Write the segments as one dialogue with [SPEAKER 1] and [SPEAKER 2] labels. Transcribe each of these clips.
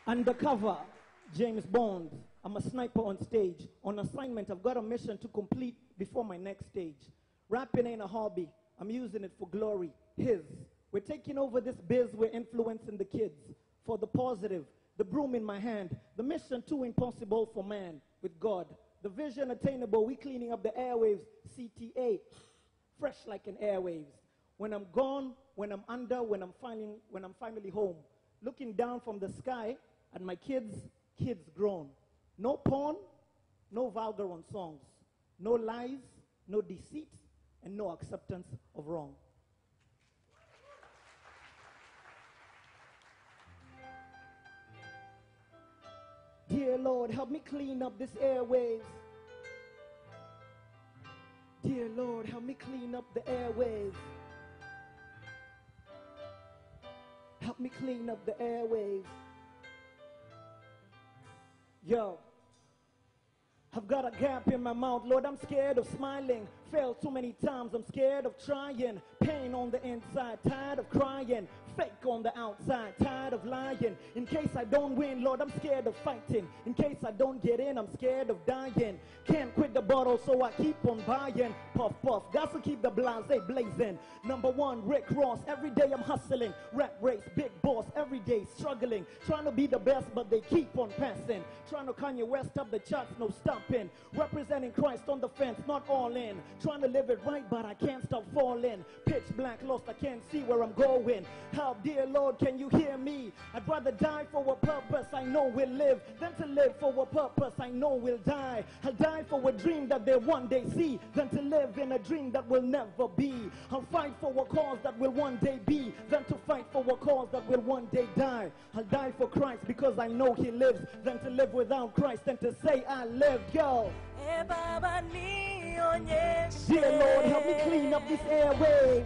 [SPEAKER 1] Undercover, James Bond. I'm a sniper on stage. On assignment, I've got a mission to complete before my next stage. Rapping ain't a hobby. I'm using it for glory. His. We're taking over this biz. We're influencing the kids. For the positive, the broom in my hand. The mission too impossible for man. With God, the vision attainable. We cleaning up the airwaves. CTA, fresh like an Airwaves. When I'm gone, when I'm under, when I'm finally home. Looking down from the sky at my kids grown. No porn, no vulgar on songs. No lies, no deceit, and no acceptance of wrong. Dear Lord, help me clean up this airwaves. Dear Lord, help me clean up the airwaves. Help me clean up the airwaves. Yo, I've got a gap in my mouth. Lord, I'm scared of smiling. Failed too many times, I'm scared of trying. Pain on the inside, tired of crying. Fake on the outside, tired of lying. In case I don't win, Lord, I'm scared of fighting. In case I don't get in, I'm scared of dying. Can't quit the bottle, so I keep on buying. Puff, puff, got to keep the blase blazing. Number one, Rick Ross, every day I'm hustling. Rap race, big boss, every day struggling. Trying to be the best, but they keep on passing. Trying to Kanye West up the charts, no stopping. Representing Christ on the fence, not all in. Trying to live it right, but I can't stop falling. Pitch black, lost, I can't see where I'm going. Help, dear Lord, can you hear me? I'd rather die for a purpose I know we'll live than to live for a purpose I know we'll die. I'll die for a dream that they'll one day see than to live in a dream that will never be. I'll fight for a cause that will one day be than to fight for a cause that will one day die. I'll die for Christ because I know he lives than to live without Christ than to say I live. Yo. Dear Lord, help me clean up this airway.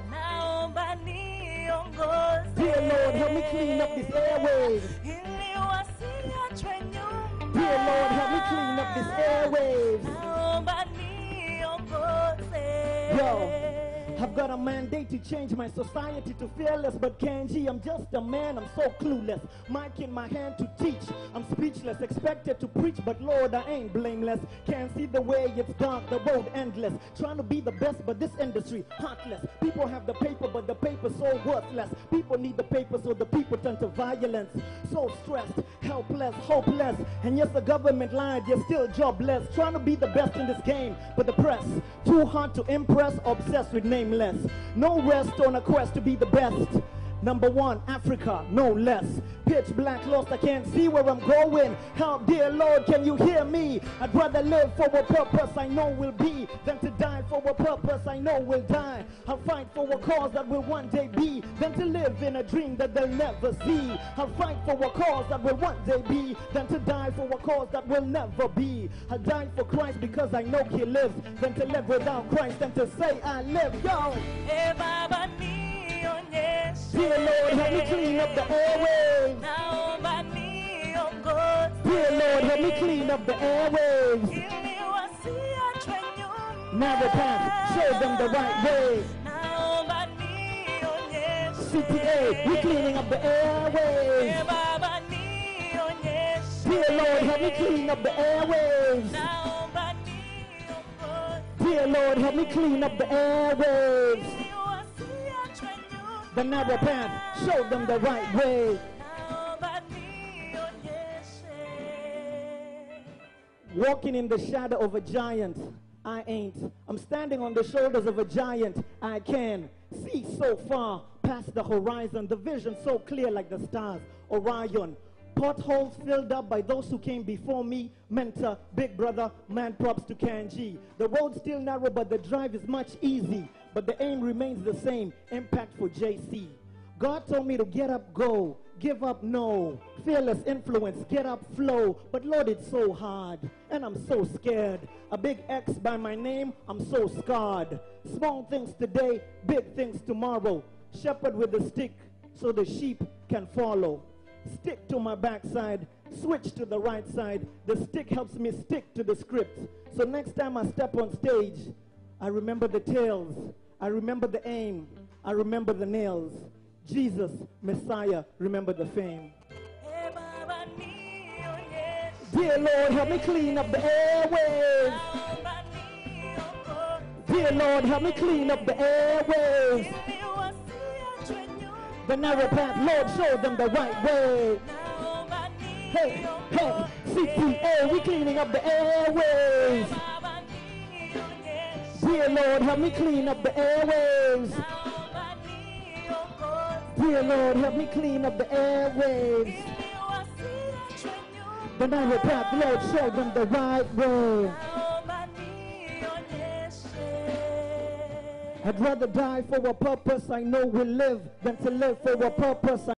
[SPEAKER 1] Dear Lord, help me clean up this airway. Dear Lord, help me clean up this airwaves. Yo. I've got a mandate to change my society to fearless, but Kenji, I'm just a man, I'm so clueless. Mic in my hand to teach, I'm speechless, expected to preach, but Lord, I ain't blameless. Can't see the way it's dark, the road endless. Trying to be the best, but this industry heartless. People have the paper, but the paper's so worthless. People need the paper, so the people turn to violence. So stressed, helpless, hopeless, and yes, the government lied, you're still jobless. Trying to be the best in this game, but the press, too hard to impress, obsessed with nameless. No rest on a quest to be the best. Number one, Africa, no less. Pitch black, lost, I can't see where I'm going. Help, dear Lord, can you hear me? I'd rather live for a purpose I know will be than to die for a purpose I know will die. I'll fight for a cause that will one day be than to live in a dream that they'll never see. I'll fight for a cause that will one day be than to die for a cause that will never be. I'll die for Christ because I know he lives than to live without Christ than to say I live. Yo! Dear Lord, help me clean up the airwaves. Dear Lord, help me clean up the airwaves. Narrow path, show them the right way. CTA, we cleaning up the airwaves. Dear Lord, help me clean up the airwaves. Dear Lord, help me clean up the airwaves. The narrow path, show them the right way. Walking in the shadow of a giant, I ain't. I'm standing on the shoulders of a giant, I can see so far past the horizon. The vision so clear like the stars, Orion. Potholes filled up by those who came before me. Mentor, big brother, man props to Kanji. The road's still narrow, but the drive is much easy. But the aim remains the same, impact for JC. God told me to get up, go, give up, no. Fearless influence, get up, flow. But Lord, it's so hard, and I'm so scared. A big X by my name, I'm so scarred. Small things today, big things tomorrow. Shepherd with the stick, so the sheep can follow. Stick to my backside, switch to the right side. The stick helps me stick to the script. So next time I step on stage, I remember the tales, I remember the aim, I remember the nails. Jesus, Messiah, remember the fame. Dear Lord, help me clean up the airwaves. Dear Lord, help me clean up the airwaves. The narrow path, Lord, show them the right way. Hey, hey, CTA, we cleaning up the airwaves. Dear Lord, help me clean up the airwaves. Dear Lord, help me clean up the airwaves. The narrow path, Lord, show them the right way. I'd rather die for a purpose I know will live than to live for a purpose